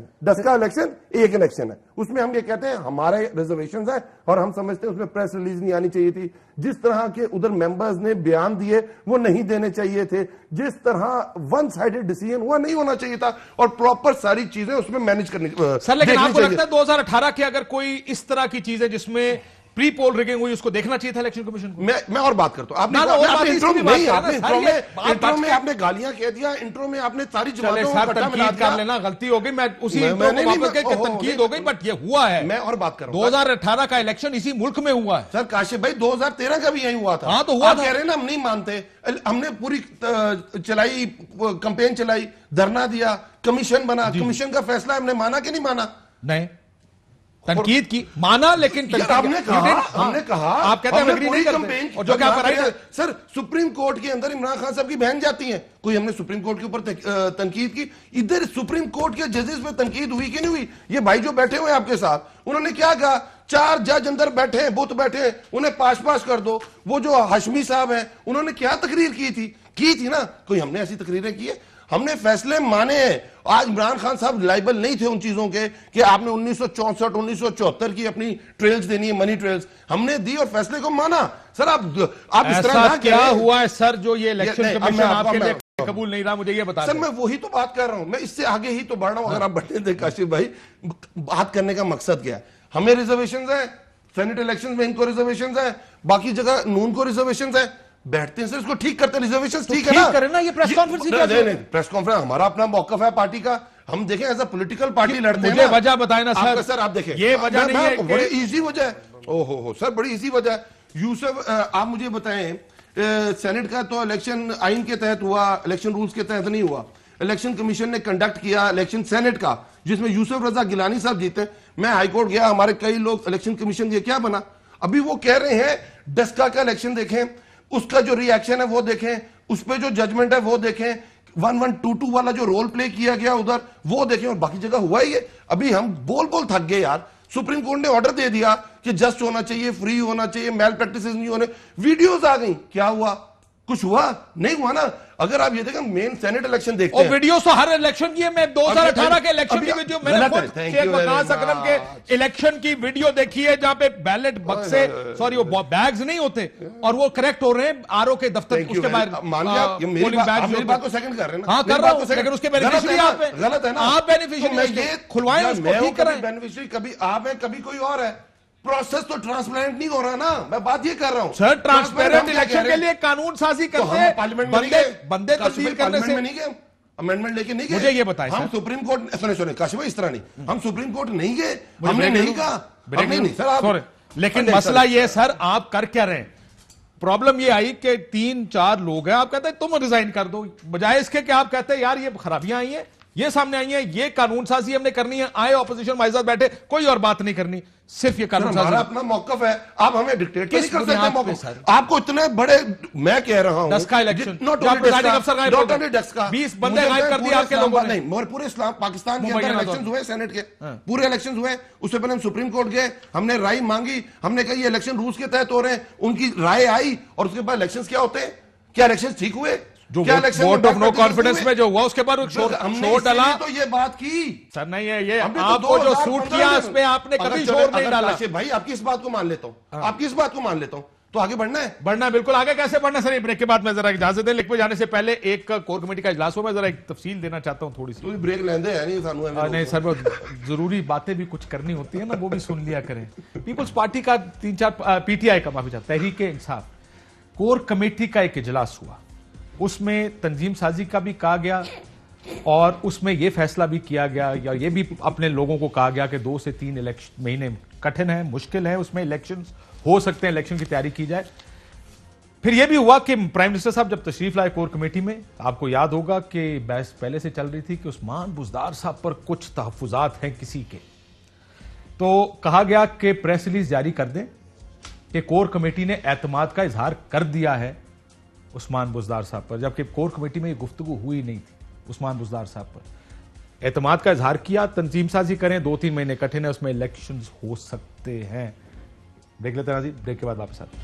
है, उसमें हम ये कहते हैं हमारे रिजर्वेशंस है, और हम समझते हैं उसमें प्रेस रिलीज नहीं आनी चाहिए थी, जिस तरह के उधर मेंबर्स ने बयान दिए वो नहीं देने चाहिए थे, जिस तरह वन साइडेड डिसीजन हुआ नहीं होना चाहिए था, और प्रॉपर सारी चीजें उसमें मैनेज करनी। सर लेकिन आपको लगता है 2018 के अगर कोई इस तरह की चीजें जिसमें प्री पोल रिगिंग हुई उसको देखना चाहिए था इलेक्शन कमीशन को? मैं और बात करता हूं, आपने इंट्रो में आपने गालियां कह दिया, इंट्रो में आपने सारी तनकीद कर लेना, गलती हो गई, मैं उसी तनकीद हो गई, बट ये हुआ है। मैं और बात कर रहा हूं, 2018 का इलेक्शन इसी मुल्क में हुआ है सर। काशिफ भाई 2013 का भी यही हुआ था। हाँ तो हुआ, कह रहे हैं ना हम नहीं मानते, हमने पूरी चलाई, कंपेन चलाई, धरना दिया, कमीशन बना, कमीशन का फैसला हमने माना कि नहीं माना? नहीं, तनकीद की, माना, लेकिन हमने कहा आप कहते हैं एग्री नहीं करते, और जो क्या राइट सर सुप्रीम कोर्ट के अंदर इमरान खान साहब की बहन जाती है, कोई हमने सुप्रीम कोर्ट के ऊपर तनकीद की? इधर सुप्रीम कोर्ट के जजेस पे तनकीद हुई कि नहीं हुई? ये भाई जो बैठे हुए हैं आपके साथ, उन्होंने क्या कहा, 4 जज अंदर बैठे हैं, बुत बैठे हैं, उन्हें पास कर दो। वो जो हाशमी साहब हैं, उन्होंने क्या तकरीर की थी ना, कोई हमने ऐसी तकरीरें की है? हमने फैसले माने हैं। आज इमरान खान साहब लाइबल नहीं थे उन चीजों के कि आपने 1964 1974 की अपनी ट्रेल्स देनी है, मनी ट्रेल्स, हमने दी और फैसले को माना। सर आप इस तरह ना क्या हुआ है सर, जो ये इलेक्शन कमीशन आपके लिए कबूल नहीं रहा, मुझे ये बता सर। मैं वही तो बात कर रहा हूं, मैं इससे आगे ही तो बढ़ रहा हूं। अगर आप बढ़ने दें काशिफ भाई, बात करने का मकसद क्या है, हमें रिजर्वेशन है, सेनेट इलेक्शन में इनको रिजर्वेशन है, बाकी जगह नून को रिजर्वेशन है, बैठते हैं सर, इसको ठीक करते हैं, रिजर्वेशन ठीक है ना, ये प्रेस कॉन्फ्रेंस नहीं, प्रेस कॉन्फ्रेंस हमारा अपना मौकफ है पार्टी का, हम देखें एज अ पॉलिटिकल पार्टी लड़ते हैं। मुझे वजह बताए ना सर। सर आप देखें, ये वजह नहीं है, बड़ी इजी वजह है। ओहो सर, बड़ी इजी वजह है। यूसुफ आप मुझे बताएं, सेनेट का तो इलेक्शन आइन के तहत हुआ, इलेक्शन रूल्स के तहत नहीं हुआ। इलेक्शन कमीशन ने कंडक्ट किया इलेक्शन सेनेट का, जिसमें यूसुफ रजा गिलानी साहब जीते। मैं हाईकोर्ट गया, हमारे कई लोग इलेक्शन कमीशन के क्या बना, अभी वो कह रहे हैं डस्का का इलेक्शन देखें, उसका जो रिएक्शन है वो देखें, उस पर जो जजमेंट है वो देखें, 1122 वाला जो रोल प्ले किया गया उधर वो देखें, और बाकी जगह हुआ ही है। अभी हम बोल थक गए यार। सुप्रीम कोर्ट ने ऑर्डर दे दिया कि जस्ट होना चाहिए, फ्री होना चाहिए, मैल प्रैक्टिसेस नहीं होने, वीडियोस आ गई, क्या हुआ? कुछ हुआ नहीं हुआ ना। अगर आप ये देखें मेन सेनेट इलेक्शन देखते हैं, वीडियोस तो हर इलेक्शन की है। मैं 2018 के इलेक्शन की वीडियो, मैंने खुद शेख वकास अकरम के इलेक्शन की वीडियो देखी है जहां पे बैलेट बक्से, सॉरी वो बैग्स नहीं होते और वो करेक्ट हो रहे हैं आरओ के दफ्तर उसके बाहर। मान लिया आप मेरी बात को सेकंड कर रहे हैं ना। हाँ कर रहा हूं, लेकिन उसके बेनिफिशियरी आप हैं। गलत है ना, आप बेनिफिशियरी खुलवाएं, उसको ठीक कराएं। बेनिफिशियरी कभी आप हैं कभी कोई और है, प्रोसेस तो ट्रांसपेरेंट नहीं हो रहा ना, मैं बात ये कर रहा हूं। सर ट्रांसपेरेंट इलेक्शन के लिए कानून साजी करते हैं, पार्लियामेंट बंदे तब्दील करने से नहीं गए, अमेंडमेंट लेके नहीं गए। मुझे ये बताएं हम सुप्रीम कोर्ट, सुने काशिफ भाई, इस तरह नहीं, हम सुप्रीम कोर्ट नहीं गए, हमने नहीं कहा, नहीं सर आप, लेकिन मसला ये सर आप कर क्या रहे हैं? प्रॉब्लम ये आई कि 3-4 लोग हैं, आप कहते हैं तुम रिजाइन कर दो, बजाय इसके कि आप कहते हैं यार ये खराबियां आई हैं, ये सामने आई है, ये कानून साजी हमने करनी है, आए ऑपोजिशन हमारे साथ बैठे, कोई और बात नहीं करनी, सिर्फ ये कानून साजी। अपना मौकफ है, आप हमें डिक्टेट नहीं कर सकते मौकफ। आपको इतने बड़े, मैं कह रहा हूं 10 का इलेक्शन, 20 बंदे गायब कर दिए आपके लोगों ने। मगर पूरे इस्लाम पाकिस्तान के अंदर इलेक्शन हुए, सेनेट के पूरे इलेक्शन हुए, उससे पहले हम सुप्रीम कोर्ट गए, हमने राय मांगी, हमने कहा ये इलेक्शन रूल्स के तहत हो रहे हैं, उनकी राय आई और उसके बाद इलेक्शन क्या होते हैं? क्या इलेक्शन ठीक हुए? जो वोट ऑफ नो कॉन्फिडेंस में जो हुआ उसके बाद शोर डाला, तो ये बात की सर नहीं है ये आपको जो सूट किया उसमें आपने कभी शोर नहीं डाला। भाई आपकी इस बात को मान लेता हूं, आपकी इस बात को मान लेता हूं, तो आगे बढ़ना है बिल्कुल आगे कैसे बढ़ना सर। ब्रेक के बाद मैं जरा इजाजत दें, लिख पे जाने से पहले एक कोर कमेटी का इजलास हो, मैं जरा एक तफसील देना चाहता हूं थोड़ी सी। ब्रेक लेंदे है नहीं सर, जरूरी बातें भी कुछ करनी होती है ना, वो भी सुन लिया करें। पीपल्स पार्टी का 3-4 पीटीआई का माफी चाहता, तहरीक इंसाफ कोर कमेटी का एक इजलास हुआ, उसमें तंजीम साजी का भी कहा गया और उसमें यह फैसला भी किया गया या ये भी अपने लोगों को कहा गया कि 2 से 3 महीने कठिन है, मुश्किल है, उसमें इलेक्शंस हो सकते हैं, इलेक्शन की तैयारी की जाए। फिर यह भी हुआ कि प्राइम मिनिस्टर साहब जब तशरीफ लाए कोर कमेटी में, आपको याद होगा कि बहस पहले से चल रही थी कि उस्मान बुज़दार साहब पर कुछ तहफ़्फ़ुज़ात हैं किसी के, तो कहा गया कि प्रेस रिलीज जारी कर दें कि कोर कमेटी ने एतमाद का इजहार कर दिया है उस्मान बुज़दार साहब पर, जबकि कोर कमेटी में ये गुफ्तगू हुई नहीं थी उस्मान बुज़दार साहब पर। एतमाद का इजहार किया, तंजीम साजी करें, 2-3 महीने कठिन है, उसमें इलेक्शंस हो सकते हैं। देख लेते हैं, ब्रेक के बाद वापस आते हैं।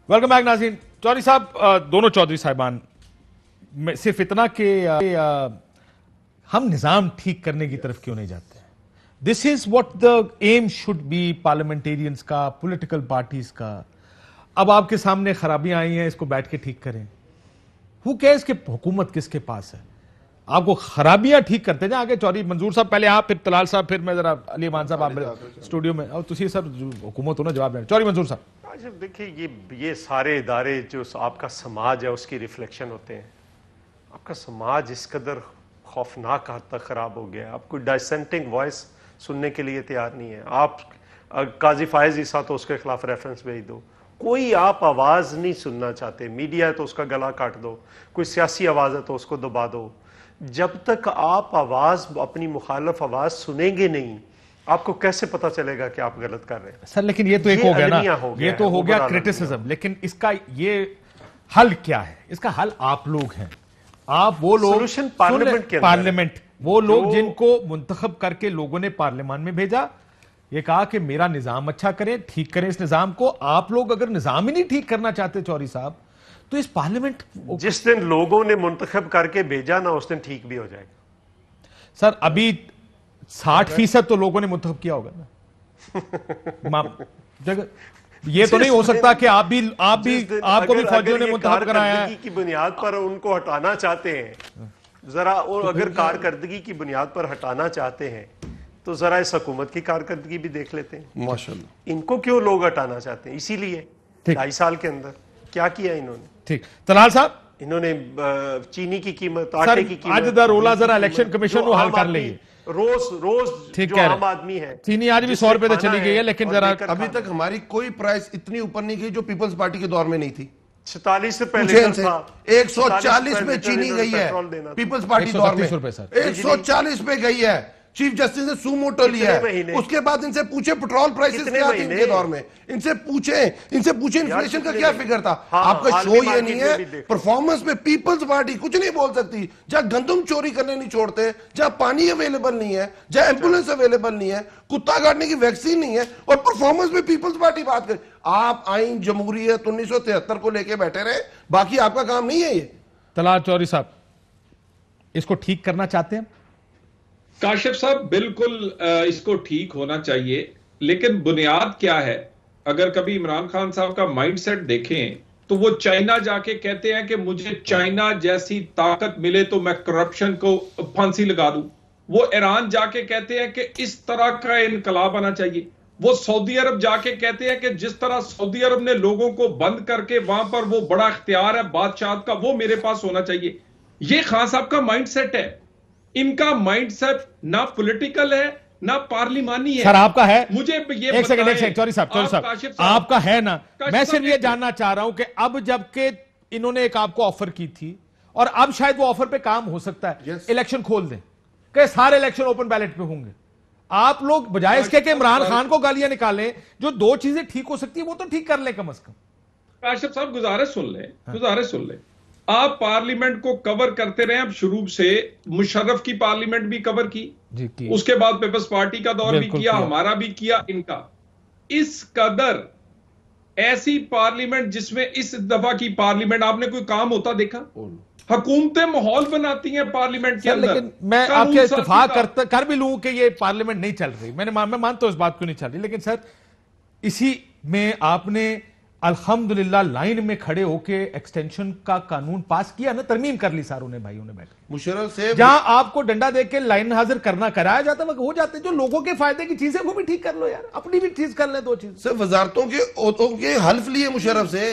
वेलकम बैक नाज़रीन। चौधरी साहब, दोनों चौधरी साहिबान, सिर्फ इतना कि हम निज़ाम ठीक करने की तरफ क्यों नहीं जाते? This is what the aim should be parliamentarians का, पॉलिटिकल पार्टीज का। अब आपके सामने खराबियां आई हैं, इसको बैठ के ठीक करें। हु केयर्स कि हुकूमत किसके पास है? आपको खराबियां ठीक करते जाए। आगे चौधरी मंजूर साहब पहले आप, फिर तलाल साहब, फिर मैं जरा अली अमान साहब आप स्टूडियो में, और तुझे सर हुकूमत होना जवाब देना। चौधरी मंजूर साहब, देखिए ये सारे इदारे जो आपका समाज है उसकी रिफ्लेक्शन होते हैं। आपका समाज इस कदर खौफनाक हद तक खराब हो गया, आप कोई डाइसेंटिंग वॉइस सुनने के लिए तैयार नहीं है। आप काजी फायज ईसा तो उसके खिलाफ रेफरेंस भेज दो, कोई आप आवाज नहीं सुनना चाहते। मीडिया है तो उसका गला काट दो, कोई सियासी आवाज है तो उसको दबा दो। जब तक आप आवाज, अपनी मुखालफ आवाज सुनेंगे नहीं, आपको कैसे पता चलेगा कि आप गलत कर रहे हैं? सर लेकिन ये तो एक हो गया ना, ये तो हो गया क्रिटिसिज्म, लेकिन इसका ये हल क्या है? इसका हल आप लोग हैं, आप वो लोग, सोल्यूशन पार्लियामेंट के अंदर, पार्लियामेंट वो लोग जिनको मुंतखब करके लोगों ने पार्लियामान में भेजा, ये कहा कि मेरा निजाम अच्छा करें, ठीक करें इस निजाम को। आप लोग अगर निजाम ही नहीं ठीक करना चाहते चौधरी साहब, तो इस पार्लियामेंट, जिस दिन लोगों ने मुंतखब करके भेजा ना, उस दिन ठीक भी हो जाएगा। सर अभी 60% तो लोगों ने मुंतखब किया होगा ना। ये तो नहीं हो सकता कि आप भी आपको भी फौजियों ने मुंतखब कराया है की बुनियाद पर उनको हटाना चाहते हैं जरा, और अगर कारकर्दगी की बुनियाद पर हटाना चाहते हैं तो जरा इस हुकूमत की कारकर्दगी भी देख लेते हैं। माशाल्लाह, इनको क्यों लोग हटाना चाहते हैं? इसीलिए 2.5 साल के अंदर क्या किया इन्होंने? ठीक, तलाल साहब, इन्होंने चीनी की कीमत, आटे की कीमत, आज दा रोला जरा इलेक्शन कमीशन को हल कर लेगी। रोज जो आम आदमी है, चीनी आज भी 100 रुपए तक चली गई है, लेकिन जरा अभी तक हमारी कोई प्राइस इतनी ऊपर नहीं गई जो पीपल्स पार्टी के दौर में नहीं थी। 46 से पहले 140 में चीनी गई है, पीपल्स पार्टी दौर में 140 पे गई है। चीफ जस्टिस ने सुमोटो लिया है, उसके बाद इनसे पूछे पेट्रोल प्राइसेस क्या थे इनके दौर में, इनसे पूछे इन्फ्लेशन का क्या फिगर था। आपका शो ये नहीं है, परफॉर्मेंस में पीपल्स पार्टी कुछ नहीं बोल सकती। जहां गंदम चोरी करने नहीं छोड़ते, जहां पानी अवेलेबल नहीं है, जहां एम्बुलेंस अवेलेबल नहीं है, कुत्ता काटने की वैक्सीन नहीं है, और परफॉर्मेंस में पीपल्स पार्टी बात करे। आप आइन जमहूरियत 1973 को लेके बैठे रहे, बाकी आपका काम नहीं है ये। तलाल चौधरी साहब इसको ठीक करना चाहते हैं? काशिफ साहब बिल्कुल इसको ठीक होना चाहिए, लेकिन बुनियाद क्या है? अगर कभी इमरान खान साहब का माइंडसेट देखें तो वो चाइना जाके कहते हैं कि मुझे चाइना जैसी ताकत मिले तो मैं करप्शन को फांसी लगा दूं। वो ईरान जाके कहते हैं कि इस तरह का इनकलाब आना चाहिए। वो सऊदी अरब जाके कहते हैं कि जिस तरह सऊदी अरब ने लोगों को बंद करके वहां पर वो बड़ा इख्तियार है बादशाह का, वो मेरे पास होना चाहिए। ये खान साहब का माइंडसेट है। इनका माइंडसेट ना पॉलिटिकल है ना पार्लिमानी है। सर आपका है? मुझे ये एक सेकंड चौधरी साहब आपका है ना? मैं सिर्फ ये जानना चाह रहा हूं कि अब जबकि इन्होंने एक आपको ऑफर की थी और अब शायद वो ऑफर पे काम हो सकता है, इलेक्शन खोल दें कि सारे इलेक्शन ओपन बैलेट पे होंगे, आप लोग बजाय इसके कि इमरान खान को गालियां निकालें, जो दो चीजें ठीक हो सकती है वो तो ठीक कर ले कम से कम। काशिफ साहब गुजारिश सुन ले, आप पार्लियामेंट को कवर करते रहे। अब शुरू से मुशर्रफ की पार्लियामेंट भी कवर की, उसके बाद पीपल्स पार्टी का दौर भी किया, हमारा भी किया, इनका। इस कदर ऐसी पार्लियामेंट जिसमें इस दफा की पार्लियामेंट आपने कोई काम होता देखा? हुकूमतें माहौल बनाती हैं पार्लियामेंट के अंदर। लेकिन मैं आपके इत्तेफाक कर भी लूं कि ये पार्लियामेंट नहीं चल रही, मैं मानता हूं इस बात को नहीं चल रही, लेकिन सर इसी में आपने अल्हम्दुलिल्लाह लाइन में खड़े होके एक्सटेंशन का कानून पास किया ना, तरमीम कर ली सारों ने भाइयों ने बैठ के। मुशर्रफ से जहां आपको डंडा देके लाइन हाजिर कराया जाता है, हो जाते जो लोगों के फायदे की चीजें वो भी ठीक कर लो यार, अपनी भी ठीक कर ले दो चीज। सर वजारतों के हल्फ लिए मुशर्रफ से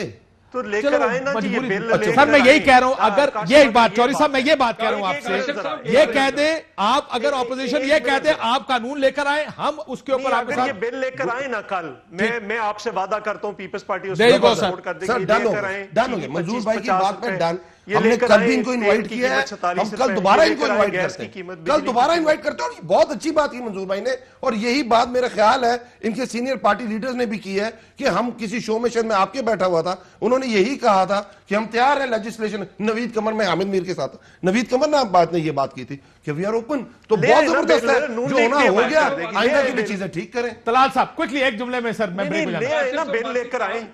तो लेकर आए ना जी ये बिल। सर मैं यही कह रहा हूं, अगर ये एक बात चौधरी साहब मैं ये बात कह रहा हूं आपसे, ये कह दे आप, अगर ऑपोजिशन ये कह दे आप कानून लेकर आए, हम उसके ऊपर आपके साथ ये बिल लेकर आए ना कल, मैं आपसे वादा करता हूं पीपल्स पार्टी उसको सपोर्ट कर देगी। डन हो गया मंजूर भाई की बात पर डन। हमने कल भी इनको इनवाइट किया है, हम कल दोबारा इनको इनवाइट करते हैं, कल दोबारा इनवाइट करते हैं। और बहुत अच्छी बात की मंजूर भाई ने, और यही बात मेरा ख्याल है इनके सीनियर पार्टी लीडर्स ने भी की है कि हम किसी शो में, शायद मैं आपके बैठा हुआ था, उन्होंने यही कहा था कि हम तैयार हैं लेजिस्लेशन। नवीद कमर में हामिद मीर के साथ, नवीद कमर ने ये बात की थी कि वी आर ओपन। तो बहुत जबरदस्त है, जो होना हो गया, आइंदा की भी चीजें ठीक करें। तलाल साहब क्विकली एक जुमले में सर मैं ब्रेक ना बिल लेकर आए,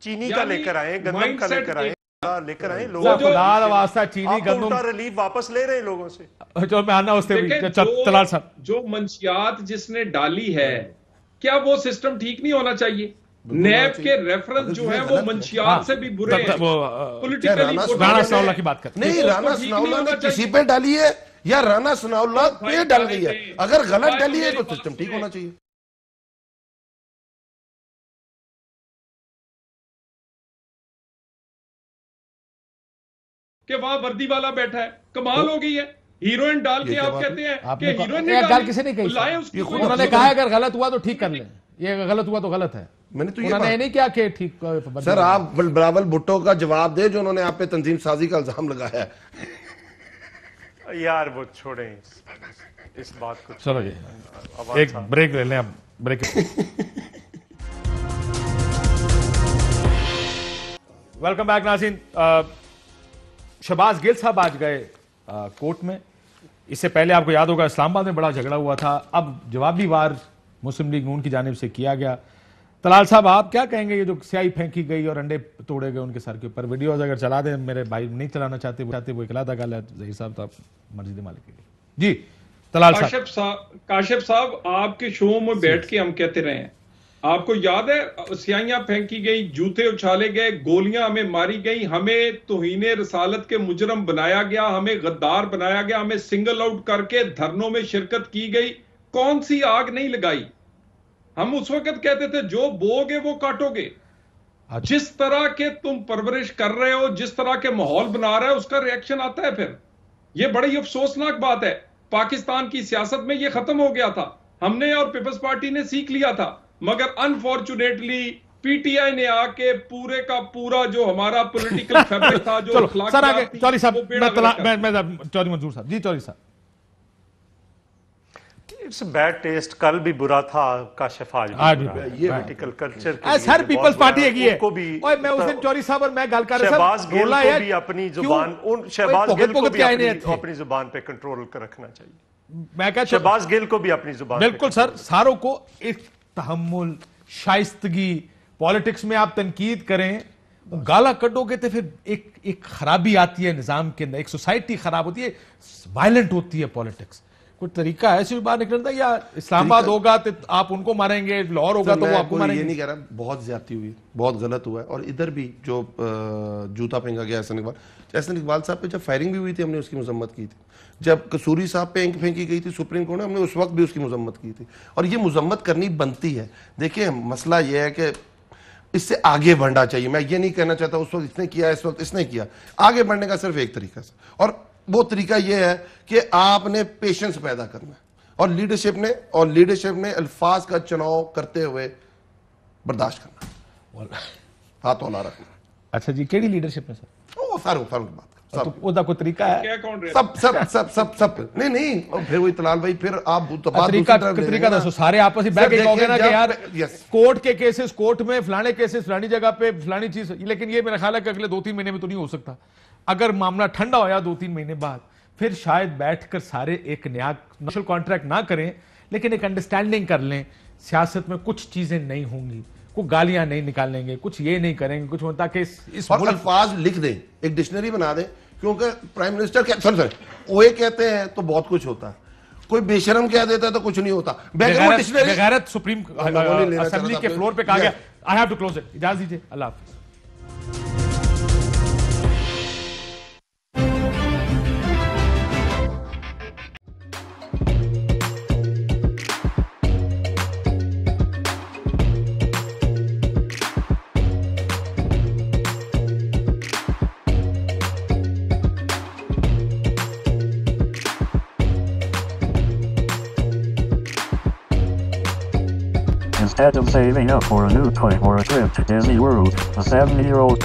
चीनी का लेकर आए, गंदम का लेकर आए, लेकर आए लोगों चीनी गंदम रिलीफ वापस ले रहे हैं लोगों से। जो मैं आना उससे तलाल साहब, जो मंशियात जिसने डाली है, क्या वो सिस्टम ठीक नहीं होना चाहिए? नैब के रेफरेंस जो है वो मंशियात से भी बुरे हैं। राणा सनाउल्लाह की बात करते नहीं, राणा सनाउल्लाह ने किसी पे डाली है या राणा सनाउल्लाह पे डाल गई है? अगर गलत डाली है तो सिस्टम ठीक होना चाहिए। कि वहां वर्दी वाला बैठा है, कमाल हो गई है। हीरोइन डाल के आप कहते हैं कि हीरोइन ने डाल किसी ने कही, उन्होंने कहा अगर गलत हुआ तो ठीक कर लें, ये गलत हुआ तो गलत है। मैंने तो ये नहीं किया कि ठीक। सर आप बिलावल भुट्टो का जवाब दे जो उन्होंने आप पे तंजीम साजी का इल्जाम लगाया है। यार वो छोड़ें इस बात को। चलो जी एक ब्रेक ले लें, अब ब्रेक। वेलकम बैक नाज़रीन। शहबाज गिल साहब आज गए कोर्ट में। इससे पहले आपको याद होगा इस्लामाबाद में बड़ा झगड़ा हुआ था, अब जवाबी वार मुस्लिम लीग नून की जानिब से किया गया। तलाल साहब आप क्या कहेंगे, ये जो स्याही फेंकी गई और अंडे तोड़े गए उनके सर के ऊपर, वीडियोज अगर चला दें, मेरे भाई नहीं चलाना चाहते वो इकलादा गल है ज़हीर साहब, तो आप मर्जी दे मालिक जी। तलाल साहब, काशिफ साहब आपके शो में बैठ के हम कहते रहे हैं, आपको याद है स्याहियां फेंकी गई, जूते उछाले गए, गोलियां हमें मारी गई, हमें तौहीने रसालत के मुजरम बनाया गया, हमें गद्दार बनाया गया, हमें सिंगल आउट करके धरनों में शिरकत की गई। कौन सी आग नहीं लगाई? हम उस वक्त कहते थे जो बोगे वो काटोगे। जिस तरह के तुम परवरिश कर रहे हो, जिस तरह के माहौल बना रहे हो, उसका रिएक्शन आता है फिर। यह बड़ी अफसोसनाक बात है। पाकिस्तान की सियासत में यह खत्म हो गया था, हमने और पीपल्स पार्टी ने सीख लिया था, मगर अनफॉर्चुनेटली पीटीआई ने आके पूरे का पूरा जो हमारा पॉलिटिकल फैब्रिक था, जो सर आगे चौधरी साहब, मैं चौधरी मंजूर साहब जी। चौधरी साहब इट्स बैड टेस्ट, कल भी बुरा था, काशिफ आज भी बुरा है। ये पॉलिटिकल कल्चर हर पीपल्स पार्टी है भी। मैं उस दिन चौरी साहब और मैं गल कर रहा शहबाज गिल को भी अपनी जुबान, शहबाज गिल को भी अपनी जुबान पे कंट्रोल कर रखना चाहिए। मैं कहता शहबाज गिल को भी अपनी जुबान, बिल्कुल सर, सारों को एक तहम्मुल, शाइस्तगी, पॉलिटिक्स में आप तनकीद करें, गाला कटोगे तो फिर एक खराबी आती है निजाम के अंदर, एक सोसाइटी खराब होती है, वायलेंट होती है पॉलिटिक्स। कोई तरीका है ऐसे बाहर निकलता है, या इस्लामाबाद होगा तो आप उनको मारेंगे, लाहौर होगा तो वो आपको मारेंगे? ये नहीं कह रहा, बहुत ज्यादती हुई, बहुत गलत हुआ है। और इधर भी जो जूता फेंका गया एहसन इकबाल साहब पे जब फायरिंग भी हुई थी, हमने उसकी मजम्मत की थी। जब कसूरी साहब पे इंक फेंकी गई थी सुप्रीम कोर्ट ने, हमने उस वक्त भी उसकी मजम्मत की थी, और ये मजम्मत करनी बनती है। देखिए मसला यह है कि इससे आगे बढ़ना चाहिए। मैं ये नहीं कहना चाहता उस वक्त इसने किया, इस वक्त इसने किया। आगे बढ़ने का सिर्फ एक तरीका है, और वो तरीका यह है कि आपने पेशेंस पैदा करना है, और लीडरशिप ने अल्फाज का चुनाव करते हुए बर्दाश्त करना, हाथ हौला रखना। अच्छा जी, केड़ी लीडरशिप है सर? ओ फारूक बात तो ओदा कोई तरीका है? सब नहीं और फिर वही तलाल भाई, फिर आप तरीका दसो, सारे आपस में बैठ के कहोगे ना कि यार कोर्ट के केसेस कोर्ट में, फलाने केसेस फलानी जगह पे, फलानी चीज, लेकिन ये मेरा ख्याल है कि अगले 2-3 महीने में तो नहीं हो सकता। अगर मामला ठंडा होया 2-3 महीने बाद, फिर शायद बैठकर सारे एक नया नेशनल कॉन्ट्रैक्ट ना करें, लेकिन एक अंडरस्टैंडिंग कर लें। सियासत में कुछ चीजें नहीं होंगी, कुछ गालियां नहीं निकालेंगे, कुछ ये नहीं करेंगे, कुछ होता कि इस और अल्फाज लिख दें, एक डिक्शनरी बना दें, क्योंकि प्राइम मिनिस्टर ओए कहते हैं तो बहुत कुछ होता है, कोई बेशरम कह देता है तो कुछ नहीं होता। बेगैरत सुप्रीम असेंबली के फ्लोर पे कहा गया। I have to close it, इजाजत दीजिए, अल्लाह हाफिज। Instead of saving up for a new toy or a trip to Disney World, a 7-year-old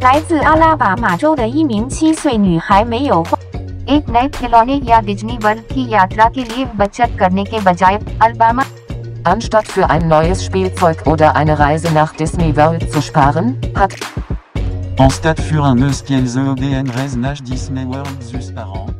来自阿拉巴马州的一名7岁女孩没有花 एक नए खिलौने या डिज्नी वर्ल्ड की यात्रा के लिए बचत करने के बजाय Alabama Anstatt für ein neues Spielzeug oder eine Reise nach Disney World zu sparen, hat En stade für un neus pielze oder een reis nach Disney World zu sparen.